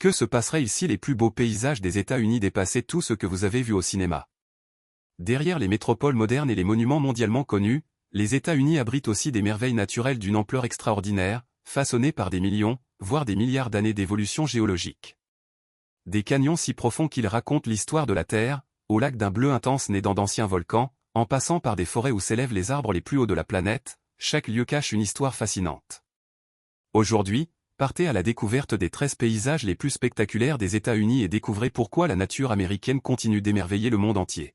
Que se passerait-il si les plus beaux paysages des États-Unis dépassaient tout ce que vous avez vu au cinéma? Derrière les métropoles modernes et les monuments mondialement connus, les États-Unis abritent aussi des merveilles naturelles d'une ampleur extraordinaire, façonnées par des millions, voire des milliards d'années d'évolution géologique. Des canyons si profonds qu'ils racontent l'histoire de la Terre, au lac d'un bleu intense né dans d'anciens volcans, en passant par des forêts où s'élèvent les arbres les plus hauts de la planète, chaque lieu cache une histoire fascinante. Aujourd'hui, partez à la découverte des 13 paysages les plus spectaculaires des États-Unis et découvrez pourquoi la nature américaine continue d'émerveiller le monde entier.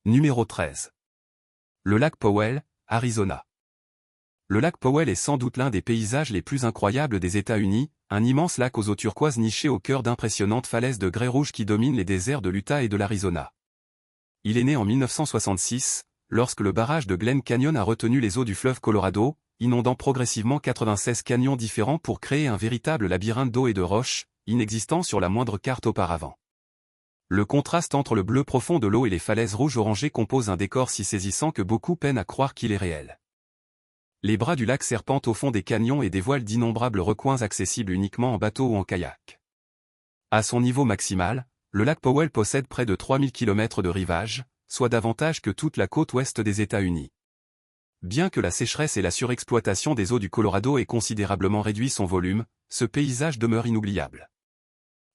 Numéro 13. Le lac Powell, Arizona. Le lac Powell est sans doute l'un des paysages les plus incroyables des États-Unis, un immense lac aux eaux turquoises niché au cœur d'impressionnantes falaises de grès rouge qui dominent les déserts de l'Utah et de l'Arizona. Il est né en 1966, lorsque le barrage de Glen Canyon a retenu les eaux du fleuve Colorado, inondant progressivement 96 canyons différents pour créer un véritable labyrinthe d'eau et de roches, inexistant sur la moindre carte auparavant. Le contraste entre le bleu profond de l'eau et les falaises rouges orangées compose un décor si saisissant que beaucoup peinent à croire qu'il est réel. Les bras du lac serpentent au fond des canyons et dévoilent d'innombrables recoins accessibles uniquement en bateau ou en kayak. À son niveau maximal, le lac Powell possède près de 3000 km de rivage, soit davantage que toute la côte ouest des États-Unis. Bien que la sécheresse et la surexploitation des eaux du Colorado aient considérablement réduit son volume, ce paysage demeure inoubliable.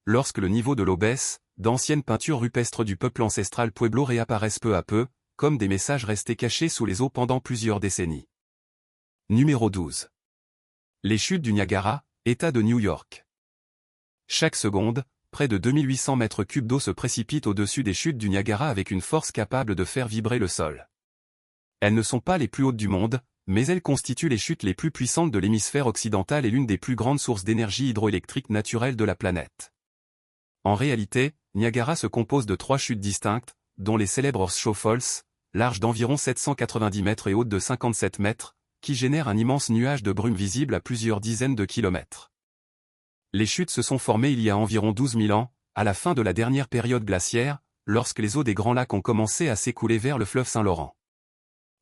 Lorsque le niveau de l'eau baisse, d'anciennes peintures rupestres du peuple ancestral Pueblo réapparaissent peu à peu, comme des messages restés cachés sous les eaux pendant plusieurs décennies. Numéro 12. Les chutes du Niagara, État de New York. Chaque seconde, près de 2800 mètres cubes d'eau se précipitent au-dessus des chutes du Niagara avec une force capable de faire vibrer le sol. Elles ne sont pas les plus hautes du monde, mais elles constituent les chutes les plus puissantes de l'hémisphère occidental et l'une des plus grandes sources d'énergie hydroélectrique naturelle de la planète. En réalité, Niagara se compose de 3 chutes distinctes, dont les célèbres Horseshoe Falls, larges d'environ 790 mètres et hautes de 57 mètres, qui génèrent un immense nuage de brume visible à plusieurs dizaines de kilomètres. Les chutes se sont formées il y a environ 12 000 ans, à la fin de la dernière période glaciaire, lorsque les eaux des Grands Lacs ont commencé à s'écouler vers le fleuve Saint-Laurent.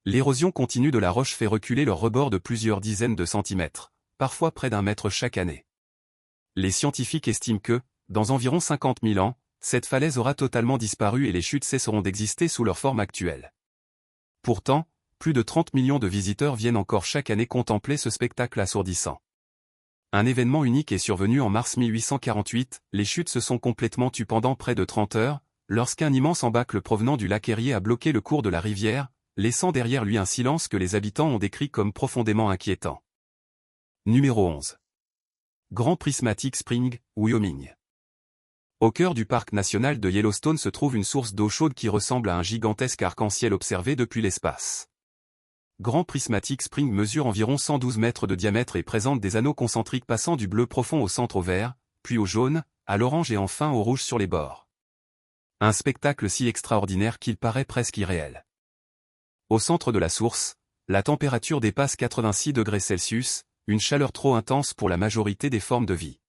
L'érosion continue de la roche fait reculer leur rebord de plusieurs dizaines de centimètres, parfois près d'1 mètre chaque année. Les scientifiques estiment que, dans environ 50 000 ans, cette falaise aura totalement disparu et les chutes cesseront d'exister sous leur forme actuelle. Pourtant, plus de 30 millions de visiteurs viennent encore chaque année contempler ce spectacle assourdissant. Un événement unique est survenu en mars 1848, les chutes se sont complètement tues pendant près de 30 heures, lorsqu'un immense embâcle provenant du lac Erie a bloqué le cours de la rivière, laissant derrière lui un silence que les habitants ont décrit comme profondément inquiétant. Numéro 11. Grand Prismatic Spring, Wyoming. Au cœur du parc national de Yellowstone se trouve une source d'eau chaude qui ressemble à un gigantesque arc-en-ciel observé depuis l'espace. Grand Prismatic Spring mesure environ 112 mètres de diamètre et présente des anneaux concentriques passant du bleu profond au centre au vert, puis au jaune, à l'orange et enfin au rouge sur les bords. Un spectacle si extraordinaire qu'il paraît presque irréel. Au centre de la source, la température dépasse 86 degrés Celsius, une chaleur trop intense pour la majorité des formes de vie.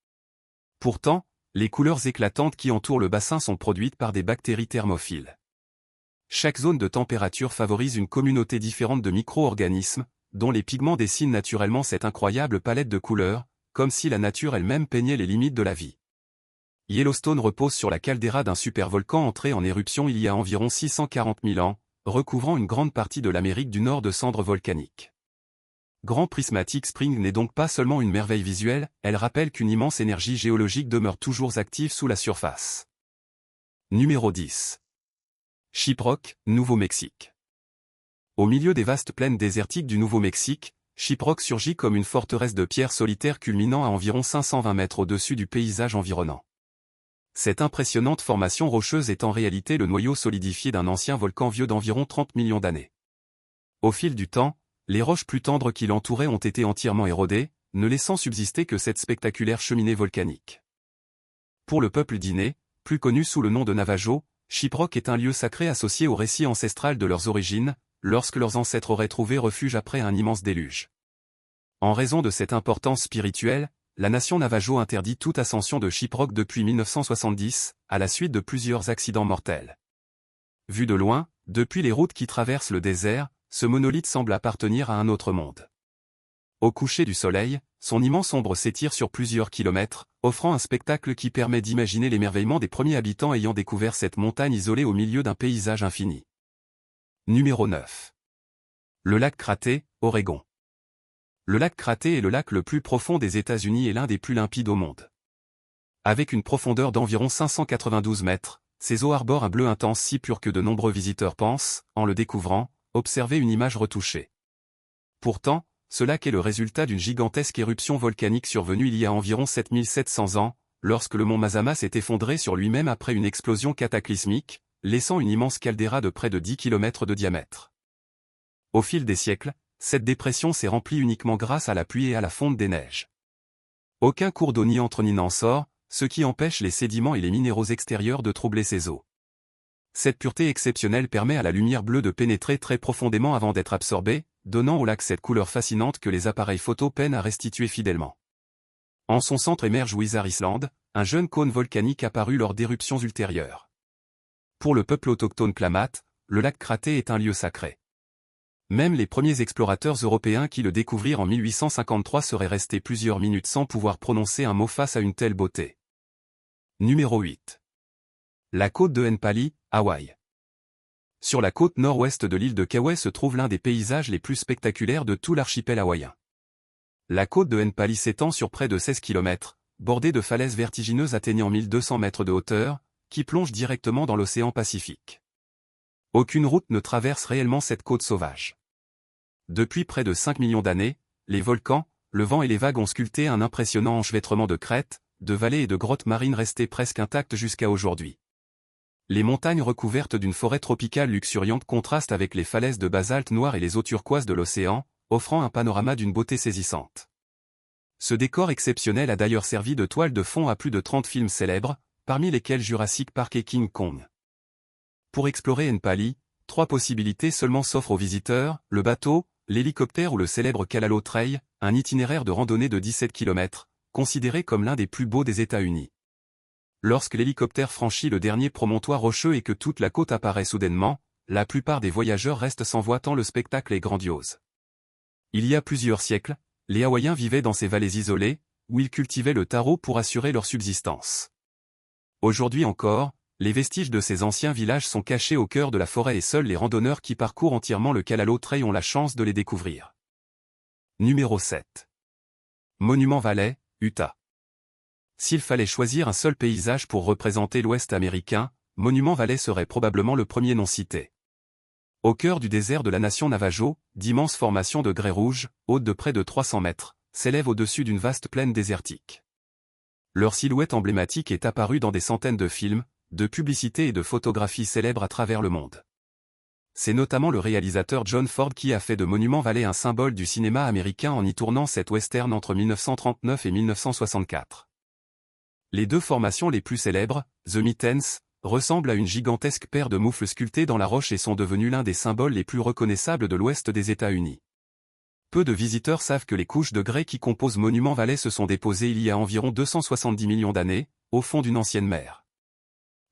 Pourtant, les couleurs éclatantes qui entourent le bassin sont produites par des bactéries thermophiles. Chaque zone de température favorise une communauté différente de micro-organismes, dont les pigments dessinent naturellement cette incroyable palette de couleurs, comme si la nature elle-même peignait les limites de la vie. Yellowstone repose sur la caldeira d'un supervolcan entré en éruption il y a environ 640 000 ans, recouvrant une grande partie de l'Amérique du Nord de cendres volcaniques. Grand Prismatic Spring n'est donc pas seulement une merveille visuelle, elle rappelle qu'une immense énergie géologique demeure toujours active sous la surface. Numéro 10. Shiprock, Nouveau-Mexique. Au milieu des vastes plaines désertiques du Nouveau-Mexique, Shiprock surgit comme une forteresse de pierres solitaires culminant à environ 520 mètres au-dessus du paysage environnant. Cette impressionnante formation rocheuse est en réalité le noyau solidifié d'un ancien volcan vieux d'environ 30 millions d'années. Au fil du temps, les roches plus tendres qui l'entouraient ont été entièrement érodées, ne laissant subsister que cette spectaculaire cheminée volcanique. Pour le peuple d'Iné, plus connu sous le nom de Navajo, Shiprock est un lieu sacré associé au récit ancestral de leurs origines, lorsque leurs ancêtres auraient trouvé refuge après un immense déluge. En raison de cette importance spirituelle, la nation Navajo interdit toute ascension de Shiprock depuis 1970, à la suite de plusieurs accidents mortels. Vu de loin, depuis les routes qui traversent le désert, ce monolithe semble appartenir à un autre monde. Au coucher du soleil, son immense ombre s'étire sur plusieurs kilomètres, offrant un spectacle qui permet d'imaginer l'émerveillement des premiers habitants ayant découvert cette montagne isolée au milieu d'un paysage infini. Numéro 9. Le lac Cratté, Oregon. Le lac Cratté est le lac le plus profond des États-Unis et l'un des plus limpides au monde. Avec une profondeur d'environ 592 mètres, ses eaux arborent un bleu intense si pur que de nombreux visiteurs pensent, en le découvrant, observer une image retouchée. Pourtant, ce lac est le résultat d'une gigantesque éruption volcanique survenue il y a environ 7700 ans, lorsque le mont Mazama s'est effondré sur lui-même après une explosion cataclysmique, laissant une immense caldeira de près de 10 km de diamètre. Au fil des siècles, cette dépression s'est remplie uniquement grâce à la pluie et à la fonte des neiges. Aucun cours d'eau ni entre ni n'en sort, ce qui empêche les sédiments et les minéraux extérieurs de troubler ses eaux. Cette pureté exceptionnelle permet à la lumière bleue de pénétrer très profondément avant d'être absorbée, donnant au lac cette couleur fascinante que les appareils photo peinent à restituer fidèlement. En son centre émerge Wizard Island, un jeune cône volcanique apparu lors d'éruptions ultérieures. Pour le peuple autochtone Klamath, le lac Cratté est un lieu sacré. Même les premiers explorateurs européens qui le découvrirent en 1853 seraient restés plusieurs minutes sans pouvoir prononcer un mot face à une telle beauté. Numéro 8. La côte de Npali, Hawaï. Sur la côte nord-ouest de l'île de Kauai se trouve l'un des paysages les plus spectaculaires de tout l'archipel hawaïen. La côte de Npali s'étend sur près de 16 km, bordée de falaises vertigineuses atteignant 1200 mètres de hauteur, qui plongent directement dans l'océan Pacifique. Aucune route ne traverse réellement cette côte sauvage. Depuis près de 5 millions d'années, les volcans, le vent et les vagues ont sculpté un impressionnant enchevêtrement de crêtes, de vallées et de grottes marines restées presque intactes jusqu'à aujourd'hui. Les montagnes recouvertes d'une forêt tropicale luxuriante contrastent avec les falaises de basalte noir et les eaux turquoises de l'océan, offrant un panorama d'une beauté saisissante. Ce décor exceptionnel a d'ailleurs servi de toile de fond à plus de 30 films célèbres, parmi lesquels Jurassic Park et King Kong. Pour explorer Npali, 3 possibilités seulement s'offrent aux visiteurs, le bateau, l'hélicoptère ou le célèbre Kalalo Trail, un itinéraire de randonnée de 17 km, considéré comme l'un des plus beaux des États-Unis. Lorsque l'hélicoptère franchit le dernier promontoire rocheux et que toute la côte apparaît soudainement, la plupart des voyageurs restent sans voix tant le spectacle est grandiose. Il y a plusieurs siècles, les Hawaïens vivaient dans ces vallées isolées, où ils cultivaient le taro pour assurer leur subsistance. Aujourd'hui encore, les vestiges de ces anciens villages sont cachés au cœur de la forêt et seuls les randonneurs qui parcourent entièrement le Kalalo Trail ont la chance de les découvrir. Numéro 7. Monument Valley, Utah. S'il fallait choisir un seul paysage pour représenter l'Ouest américain, Monument Valley serait probablement le premier non cité. Au cœur du désert de la nation Navajo, d'immenses formations de grès rouge, hautes de près de 300 mètres, s'élèvent au-dessus d'une vaste plaine désertique. Leur silhouette emblématique est apparue dans des centaines de films, de publicités et de photographies célèbres à travers le monde. C'est notamment le réalisateur John Ford qui a fait de Monument Valley un symbole du cinéma américain en y tournant cette western entre 1939 et 1964. Les 2 formations les plus célèbres, The Mittens, ressemblent à une gigantesque paire de moufles sculptées dans la roche et sont devenues l'un des symboles les plus reconnaissables de l'ouest des États-Unis. Peu de visiteurs savent que les couches de grès qui composent Monument Valley se sont déposées il y a environ 270 millions d'années, au fond d'une ancienne mer.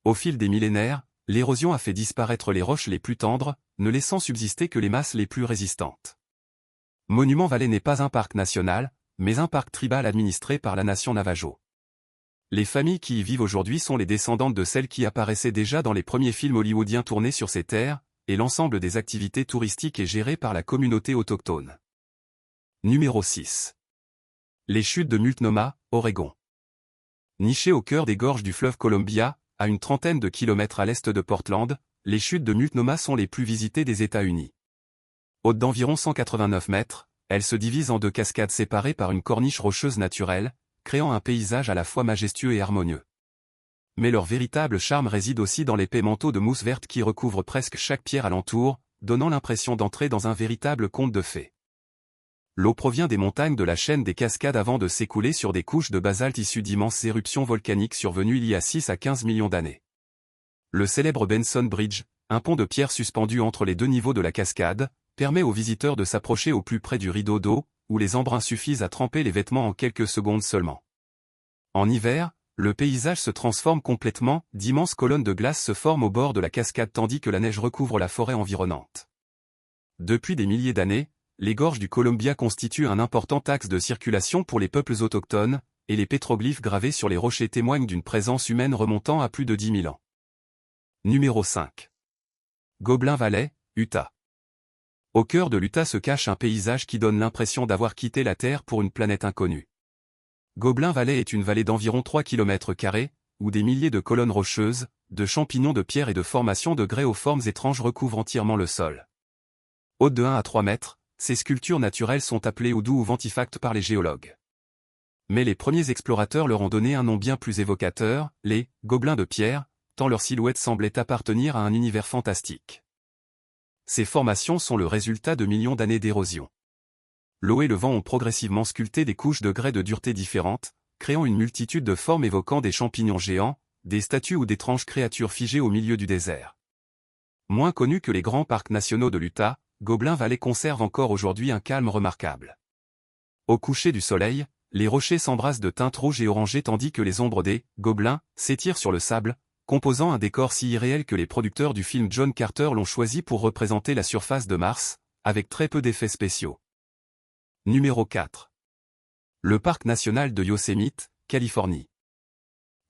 Au fil des millénaires, l'érosion a fait disparaître les roches les plus tendres, ne laissant subsister que les masses les plus résistantes. Monument Valley n'est pas un parc national, mais un parc tribal administré par la nation Navajo. Les familles qui y vivent aujourd'hui sont les descendantes de celles qui apparaissaient déjà dans les premiers films hollywoodiens tournés sur ces terres, et l'ensemble des activités touristiques est géré par la communauté autochtone. Numéro 6. Les chutes de Multnomah, Oregon. Nichées au cœur des gorges du fleuve Columbia, à une trentaine de kilomètres à l'est de Portland, les chutes de Multnomah sont les plus visitées des États-Unis. Hautes d'environ 189 mètres, elles se divisent en 2 cascades séparées par une corniche rocheuse naturelle, créant un paysage à la fois majestueux et harmonieux. Mais leur véritable charme réside aussi dans l'épais manteau de mousse verte qui recouvre presque chaque pierre alentour, donnant l'impression d'entrer dans un véritable conte de fées. L'eau provient des montagnes de la chaîne des cascades avant de s'écouler sur des couches de basalte issues d'immenses éruptions volcaniques survenues il y a 6 à 15 millions d'années. Le célèbre Benson Bridge, un pont de pierre suspendu entre les 2 niveaux de la cascade, permet aux visiteurs de s'approcher au plus près du rideau d'eau, où les embruns suffisent à tremper les vêtements en quelques secondes seulement. En hiver, le paysage se transforme complètement, d'immenses colonnes de glace se forment au bord de la cascade tandis que la neige recouvre la forêt environnante. Depuis des milliers d'années, les gorges du Columbia constituent un important axe de circulation pour les peuples autochtones, et les pétroglyphes gravés sur les rochers témoignent d'une présence humaine remontant à plus de 10 000 ans. Numéro 5. Goblin Valley, Utah. Au cœur de l'Utah se cache un paysage qui donne l'impression d'avoir quitté la Terre pour une planète inconnue. Goblin Valley est une vallée d'environ 3 km², où des milliers de colonnes rocheuses, de champignons de pierre et de formations de grès aux formes étranges recouvrent entièrement le sol. Hautes de 1 à 3 mètres, ces sculptures naturelles sont appelées houdous ou ventifacts par les géologues. Mais les premiers explorateurs leur ont donné un nom bien plus évocateur, les « gobelins de pierre », tant leur silhouette semblait appartenir à un univers fantastique. Ces formations sont le résultat de millions d'années d'érosion. L'eau et le vent ont progressivement sculpté des couches de grès de dureté différentes, créant une multitude de formes évoquant des champignons géants, des statues ou d'étranges créatures figées au milieu du désert. Moins connu que les grands parcs nationaux de l'Utah, Goblin Valley conserve encore aujourd'hui un calme remarquable. Au coucher du soleil, les rochers s'embrassent de teintes rouges et orangées tandis que les ombres des « gobelins » s'étirent sur le sable, composant un décor si irréel que les producteurs du film John Carter l'ont choisi pour représenter la surface de Mars, avec très peu d'effets spéciaux. Numéro 4. Le parc national de Yosemite, Californie.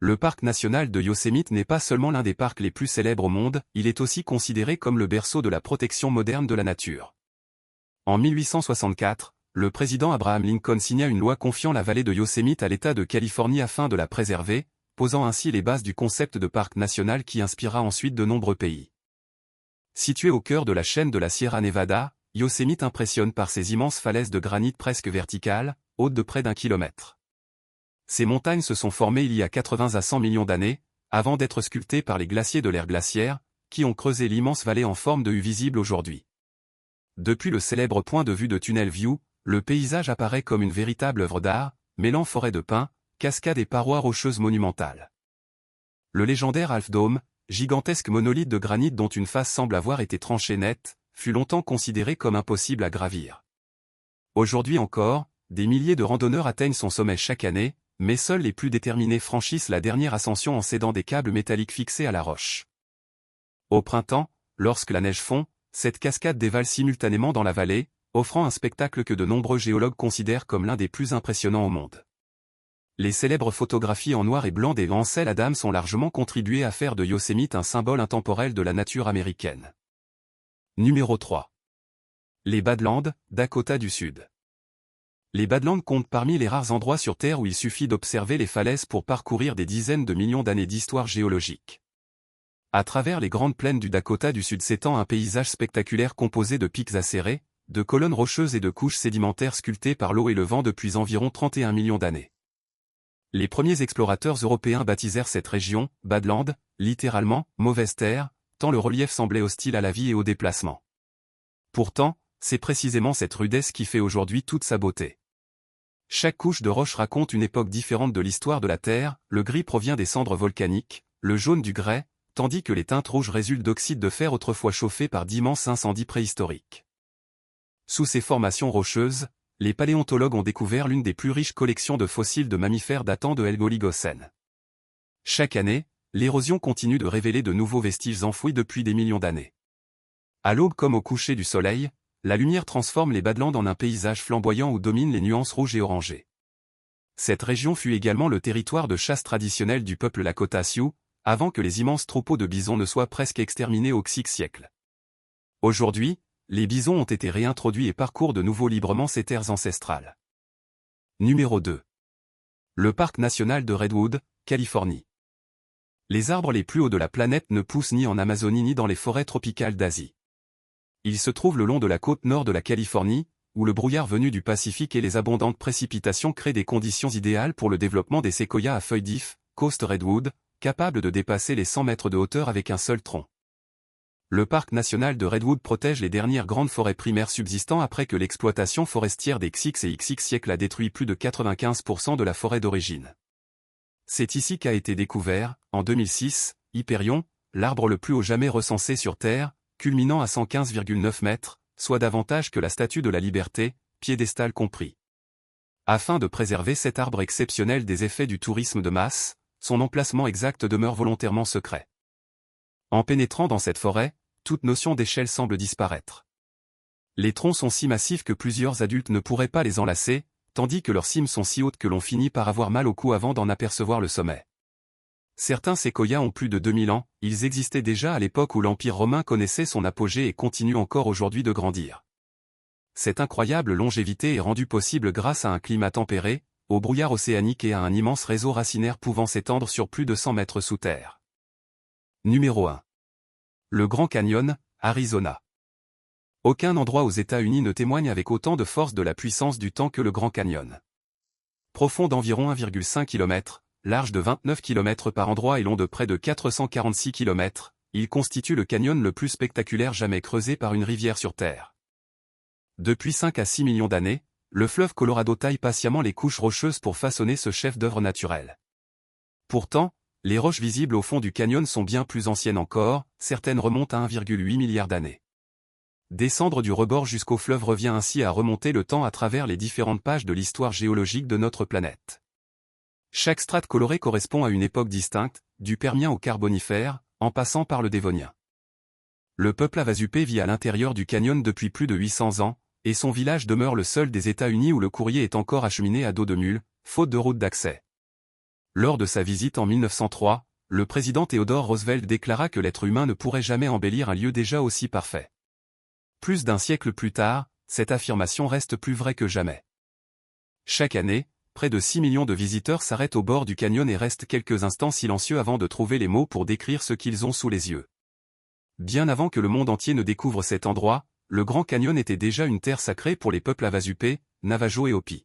Le parc national de Yosemite n'est pas seulement l'un des parcs les plus célèbres au monde, il est aussi considéré comme le berceau de la protection moderne de la nature. En 1864, le président Abraham Lincoln signa une loi confiant la vallée de Yosemite à l'État de Californie afin de la préserver, posant ainsi les bases du concept de parc national qui inspira ensuite de nombreux pays. Situé au cœur de la chaîne de la Sierra Nevada, Yosemite impressionne par ses immenses falaises de granit presque verticales, hautes de près d'1 kilomètre. Ces montagnes se sont formées il y a 80 à 100 millions d'années, avant d'être sculptées par les glaciers de l'ère glaciaire, qui ont creusé l'immense vallée en forme de U visible aujourd'hui. Depuis le célèbre point de vue de Tunnel View, le paysage apparaît comme une véritable œuvre d'art, mêlant forêts de pins, cascades et parois rocheuses monumentales. Le légendaire Half Dome, gigantesque monolithe de granit dont une face semble avoir été tranchée nette, fut longtemps considéré comme impossible à gravir. Aujourd'hui encore, des milliers de randonneurs atteignent son sommet chaque année, mais seuls les plus déterminés franchissent la dernière ascension en s'aidant des câbles métalliques fixés à la roche. Au printemps, lorsque la neige fond, cette cascade dévale simultanément dans la vallée, offrant un spectacle que de nombreux géologues considèrent comme l'un des plus impressionnants au monde. Les célèbres photographies en noir et blanc des Ansel Adams ont largement contribué à faire de Yosemite un symbole intemporel de la nature américaine. Numéro 3. Les Badlands, Dakota du Sud. Les Badlands comptent parmi les rares endroits sur Terre où il suffit d'observer les falaises pour parcourir des dizaines de millions d'années d'histoire géologique. À travers les grandes plaines du Dakota du Sud s'étend un paysage spectaculaire composé de pics acérés, de colonnes rocheuses et de couches sédimentaires sculptées par l'eau et le vent depuis environ 31 millions d'années. Les premiers explorateurs européens baptisèrent cette région « Badland », littéralement « mauvaise terre », tant le relief semblait hostile à la vie et au déplacement. Pourtant, c'est précisément cette rudesse qui fait aujourd'hui toute sa beauté. Chaque couche de roche raconte une époque différente de l'histoire de la Terre, le gris provient des cendres volcaniques, le jaune du grès, tandis que les teintes rouges résultent d'oxyde de fer autrefois chauffés par d'immenses incendies préhistoriques. Sous ces formations rocheuses, les paléontologues ont découvert l'une des plus riches collections de fossiles de mammifères datant de l'Oligocène. Chaque année, l'érosion continue de révéler de nouveaux vestiges enfouis depuis des millions d'années. À l'aube comme au coucher du soleil, la lumière transforme les Badlands en un paysage flamboyant où dominent les nuances rouges et orangées. Cette région fut également le territoire de chasse traditionnel du peuple Lakota Sioux, avant que les immenses troupeaux de bisons ne soient presque exterminés au VIe siècle. Aujourd'hui, les bisons ont été réintroduits et parcourent de nouveau librement ces terres ancestrales. Numéro 2. Le parc national de Redwood, Californie. Les arbres les plus hauts de la planète ne poussent ni en Amazonie ni dans les forêts tropicales d'Asie. Ils se trouvent le long de la côte nord de la Californie, où le brouillard venu du Pacifique et les abondantes précipitations créent des conditions idéales pour le développement des séquoias à feuilles d'if, Coast Redwood, capables de dépasser les 100 mètres de hauteur avec un seul tronc. Le parc national de Redwood protège les dernières grandes forêts primaires subsistant après que l'exploitation forestière des XX et XX siècles a détruit plus de 95% de la forêt d'origine. C'est ici qu'a été découvert, en 2006, Hyperion, l'arbre le plus haut jamais recensé sur Terre, culminant à 115,9 mètres, soit davantage que la Statue de la Liberté, piédestal compris. Afin de préserver cet arbre exceptionnel des effets du tourisme de masse, son emplacement exact demeure volontairement secret. En pénétrant dans cette forêt, toute notion d'échelle semble disparaître. Les troncs sont si massifs que plusieurs adultes ne pourraient pas les enlacer, tandis que leurs cimes sont si hautes que l'on finit par avoir mal au cou avant d'en apercevoir le sommet. Certains séquoias ont plus de 2000 ans, ils existaient déjà à l'époque où l'Empire romain connaissait son apogée et continuent encore aujourd'hui de grandir. Cette incroyable longévité est rendue possible grâce à un climat tempéré, au brouillard océanique et à un immense réseau racinaire pouvant s'étendre sur plus de 100 mètres sous terre. Numéro 1. Le Grand Canyon, Arizona. Aucun endroit aux États-Unis ne témoigne avec autant de force de la puissance du temps que le Grand Canyon. Profond d'environ 1,5 km, large de 29 km par endroit et long de près de 446 km, il constitue le canyon le plus spectaculaire jamais creusé par une rivière sur Terre. Depuis 5 à 6 millions d'années, le fleuve Colorado taille patiemment les couches rocheuses pour façonner ce chef-d'œuvre naturel. Pourtant, les roches visibles au fond du canyon sont bien plus anciennes encore, certaines remontent à 1,8 milliard d'années. Descendre du rebord jusqu'au fleuve revient ainsi à remonter le temps à travers les différentes pages de l'histoire géologique de notre planète. Chaque strate colorée correspond à une époque distincte, du Permien au Carbonifère, en passant par le Dévonien. Le peuple Havasupé vit à l'intérieur du canyon depuis plus de 800 ans, et son village demeure le seul des États-Unis où le courrier est encore acheminé à dos de mule, faute de route d'accès. Lors de sa visite en 1903, le président Theodore Roosevelt déclara que l'être humain ne pourrait jamais embellir un lieu déjà aussi parfait. Plus d'un siècle plus tard, cette affirmation reste plus vraie que jamais. Chaque année, près de 6 millions de visiteurs s'arrêtent au bord du canyon et restent quelques instants silencieux avant de trouver les mots pour décrire ce qu'ils ont sous les yeux. Bien avant que le monde entier ne découvre cet endroit, le Grand Canyon était déjà une terre sacrée pour les peuples Havasupé, Navajo et Hopi.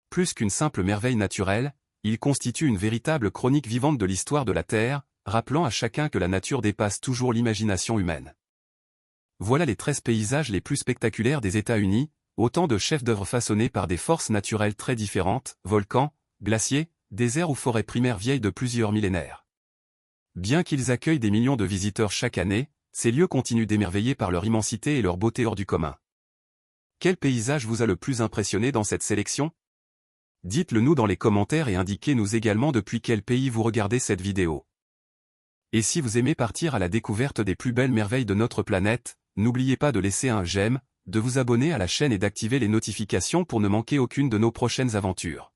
Plus qu'une simple merveille naturelle, il constitue une véritable chronique vivante de l'histoire de la Terre, rappelant à chacun que la nature dépasse toujours l'imagination humaine. Voilà les 13 paysages les plus spectaculaires des États-Unis, autant de chefs-d'œuvre façonnés par des forces naturelles très différentes, volcans, glaciers, déserts ou forêts primaires vieilles de plusieurs millénaires. Bien qu'ils accueillent des millions de visiteurs chaque année, ces lieux continuent d'émerveiller par leur immensité et leur beauté hors du commun. Quel paysage vous a le plus impressionné dans cette sélection? Dites-le nous dans les commentaires et indiquez-nous également depuis quel pays vous regardez cette vidéo. Et si vous aimez partir à la découverte des plus belles merveilles de notre planète, n'oubliez pas de laisser un j'aime, de vous abonner à la chaîne et d'activer les notifications pour ne manquer aucune de nos prochaines aventures.